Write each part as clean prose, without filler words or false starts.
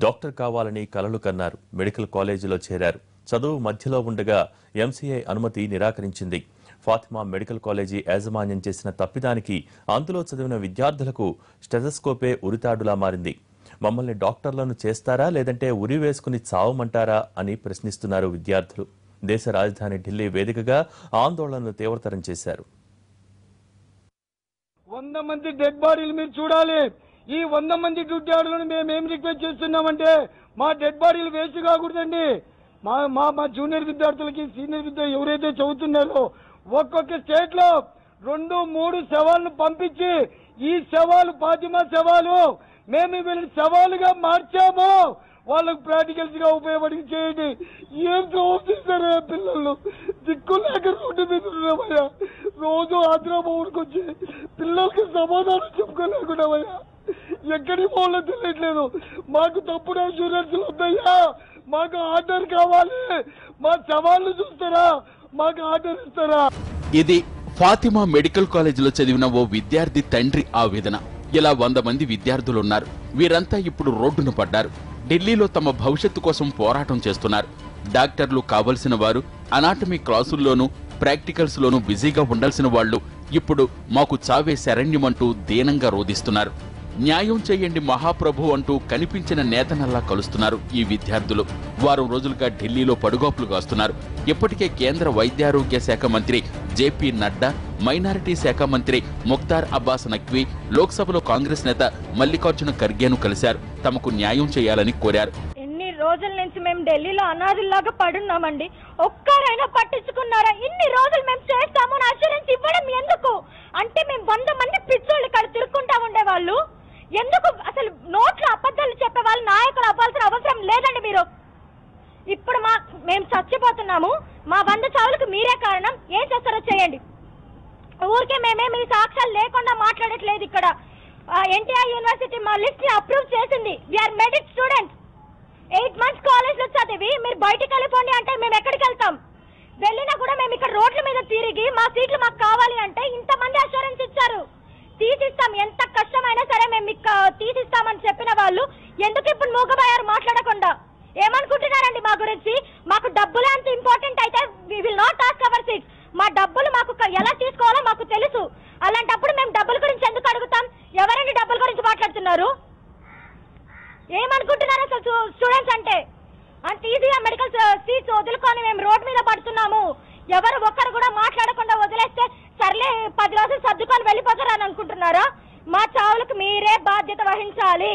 Doctor కావాలని కలలు కన్నారు. మెడికల్ కాలేజీలో చేరారు. చదువు మధ్యలో ఉండగా ఎంసీఐ అనుమతి నిరాకరించింది. ఫాతిమా మెడికల్ కాలేజీ యాజమాన్యం చేసిన తప్పిదానికి అందులో చదివిన విద్యార్థులకు స్టెథోస్కోపే ఉరితాడులా మారింది. మమ్మల్ని డాక్టర్లను చేస్తారా లేదంటే ఉరి వేసుకుని చావమంటారా అని ప్రశ్నిస్తున్నారు విద్యార్థులు. దేశ రాజధాని ఢిల్లీ వేదికగా ఆందోళనను తీవ్రతరం చేశారు. 100 మంది డెడ్ బాడీలు మీరు చూడాలి. ఈ 100 మంది డెడ్ బాడీలను మేము ఏం రిక్వెస్ట్ చేస్తున్నామంటే మా డెడ్ బాడీలు వేస్ట్ కాకూడదండి. మా జూనియర్ విద్యార్థులకి సీనియర్ విద్యార్థులు ఎవరైతే చదువుతున్నారో ఒక్కొక్క స్టేట్ లో 2-3 శవాలను పంపించి ఈ శవాలు ఫాతిమా శవాలు మేము వీళ్ళని శవాలుగా మార్చాము, వాళ్ళకు ప్రాక్టికల్స్ గా ఉపయోగపడి చేయండి. ఏం చూపిస్తారా పిల్లలు దిక్కు లేక రోడ్డు మీద ఉన్నామయ్యా. రోజు ఆంధ్రాబాబుడికి వచ్చి పిల్లలకి సమాధానం చెప్పుకోలేకున్నామయ్యా. ఎక్కడికి పోవాలో తెలియట్లేదు. మాకు తప్పుడు ఇన్సూరెన్స్ వద్దయ్యా, మాకు ఆర్డర్ కావాలి. మా సవాళ్ళు చూస్తారా, మాకు ఆర్డర్ ఇస్తారా? ఇది ఫాతిమా మెడికల్ కాలేజీలో చదివిన ఓ విద్యార్థి తండ్రి ఆవేదన. ఇలా 100 మంది విద్యార్థులున్నారు. వీరంతా ఇప్పుడు రోడ్డున పడ్డారు. ఢిల్లీలో తమ భవిష్యత్తు కోసం పోరాటం చేస్తున్నారు. డాక్టర్లు కావలసిన వారు అనాటమీ క్లాసుల్లోనూ ప్రాక్టికల్స్ లోనూ బిజీగా ఉండాల్సిన వాళ్లు ఇప్పుడు మాకు చావే శరణ్యమంటూ దీనంగా రోధిస్తున్నారు. న్యాయం చేయండి మహాప్రభు అంటూ కనిపించిన నేతనల్లా కలుస్తున్నారు ఈ విద్యార్థులు. వారం రోజులుగా ఢిల్లీలో పడుగోపులు కాస్తున్నారు. ఇప్పటికే కేంద్ర వైద్యారోగ్య శాఖ మంత్రి జేపీ నడ్డా, మైనారిటీ శాఖ మంత్రి ముఖ్తార్ అబ్బాస్ నఖ్వీ, లోక్సభలో కాంగ్రెస్ నేత మల్లికార్జున ఖర్గేను కలిశారు. తమకు న్యాయం చేయాలని కోరారు. ఇన్ని రోజుల నుంచి మేము ఢిల్లీలో అనాథుల్లాగా పడున్నామండి. ఒక్కరైనా పట్టించుకున్నారా? ఇన్ని రోజులు మేము చేస్తాము అష్యూరెన్స్ ఇవ్వడం ఎందుకు అంటే మేము 100 మంది పిచ్చోళ్ళు ఇక్కడ తిరుక్కుంటా ఉండేవాళ్ళు. ఎందుకు అసలు నోట్లో అబద్ధాలు చెప్పే వాళ్ళు నాయకులు అవ్వాల్సిన అవసరం లేదండి. మీరు ఇప్పుడు మేము చచ్చిపోతున్నాము. మా 100 చావులకు మీరే కారణం. ఏం చేస్తారో చేయండి. ఊరికే మేమేమి సాక్ష్యాలు లేకుండా మాట్లాడట్లేదు. ఇక్కడ ఎన్టీఆర్ యూనివర్సిటీ మా లిస్ట్ ని అప్రూవ్ చేసింది. We are merit students. 8 months college లో చదివి మీరు బయటికి వెళ్ళిపోండి అంటే మేము ఎక్కడికి వెళ్తాం? వెళ్ళినా కూడా మేము ఇక్కడ రోడ్ల మీద తిరిగి మా సీట్లు మాకు కావాలి అంటే ఇంతమంది అష్యూరెన్స్ ఇచ్చారు. తీసిస్తాం, ఎంత కష్టమైనా సరే మేము మీకు తీసిస్తామని చెప్పిన వాళ్ళు ఎందుకు ఇప్పుడు మూగబోయారు మాట్లాడకుండా? ఏమనుకుంటున్నారండి మా గురించి? మాకు డబ్బులు అంత ఇంపార్టెంట్ అయితే we will not ask our seats. మా డబ్బులు మాకు ఎలా తీసుకోవాలో మాకు తెలుసు. అలాంటప్పుడు మేము డబ్బుల గురించి ఎందుకు అడుగుతాం? ఎవరండి డబ్బుల గురించి మాట్లాడుతున్నారు? ఏమనుకుంటున్నారు అసలు స్టూడెంట్స్ అంటే? అంత ఈజీగా మెడికల్ సీట్స్ వదులుకొని మేము రోడ్ మీద పడుతున్నాము. ఎవరు ఒక్కరు కూడా మాట్లాడకుండా వదిలేస్తే సర్లే 10 రోజులు సర్దుకొని వెళ్ళిపోతారని అనుకుంటున్నారా? మా చావులకు మీరే బాధ్యత వహించాలి.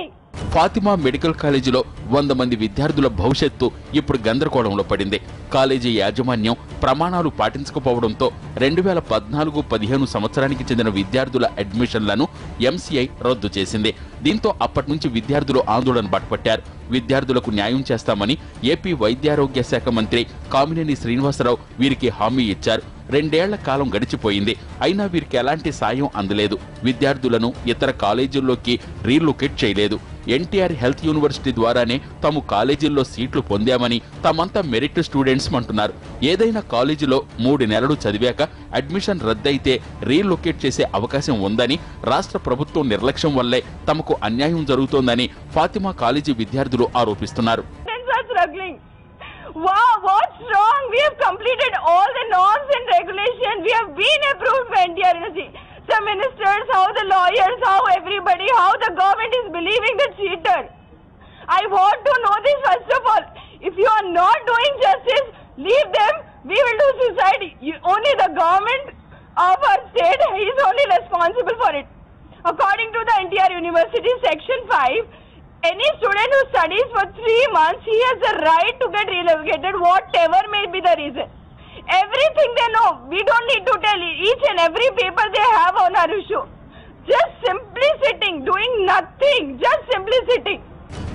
ఫాతిమా మెడికల్ కాలేజీలో 100 మంది విద్యార్థుల భవిష్యత్తు ఇప్పుడు గందరగోళంలో పడింది. కాలేజీ యాజమాన్యం ప్రమాణాలు పాటించకపోవడంతో 2014-15 సంవత్సరానికి చెందిన విద్యార్థుల అడ్మిషన్లను ఎంసీఐ రద్దు చేసింది. దీంతో అప్పటి నుంచి విద్యార్థులు ఆందోళన బాటపట్టారు. విద్యార్థులకు న్యాయం చేస్తామని ఏపీ వైద్యారోగ్య శాఖ మంత్రి కామినేని శ్రీనివాసరావు వీరికి హామీ ఇచ్చారు. 2 ఏళ్ల కాలం గడిచిపోయింది. అయినా వీరికి ఎలాంటి సాయం అందలేదు. విద్యార్థులను ఇతర కాలేజీల్లోకి రీలొకేట్ చేయలేదు. ఎన్టీఆర్ హెల్త్ యూనివర్సిటీ ద్వారానే తాము కాలేజీల్లో సీట్లు పొందామని తామంతా మెరిట్ స్టూడెంట్స్ అంటున్నారు. ఏదైనా కాలేజీలో 3 నెలలు చదివాక అడ్మిషన్ రద్దయితే రీలొకేట్ చేసే అవకాశం ఉందని, రాష్ట్ర ప్రభుత్వం నిర్లక్ష్యం వల్లే తమకు అన్యాయం జరుగుతోందని ఫాతిమా కాలేజీ విద్యార్థులు ఆరోపిస్తున్నారు. Wow, what's wrong? We have completed all the norms and regulations. We have been approved by NTR University. The ministers, how the lawyers, how everybody, how the government is believing the cheater. I want to know this first of all. If you are not doing justice, leave them. We will do suicide. Only the government of our state is only responsible for it. According to the NTR University Section 5, any student who studies for 3 months, he has the right to get relocated, whatever may be the reason. Everything they know, we don't need to tell each and every paper they have on our issue. Just simply sitting, doing nothing, just simply sitting.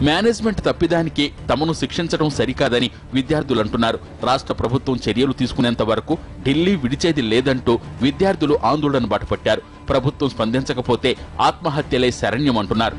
Management తప్పిదానికి తమను శిక్షించడం సరికాదని విద్యార్థులు అంటున్నారు. రాష్ట్ర ప్రభుత్వం చర్యలు తీసుకునేంత వరకు ఢిల్లీ విడిచేది లేదంటూ విద్యార్థులు ఆందోళన బాటపట్టారు. ప్రభుత్వం స్పందించకపోతే ఆత్మహత్యలే శరణ్యమంటున్నారు.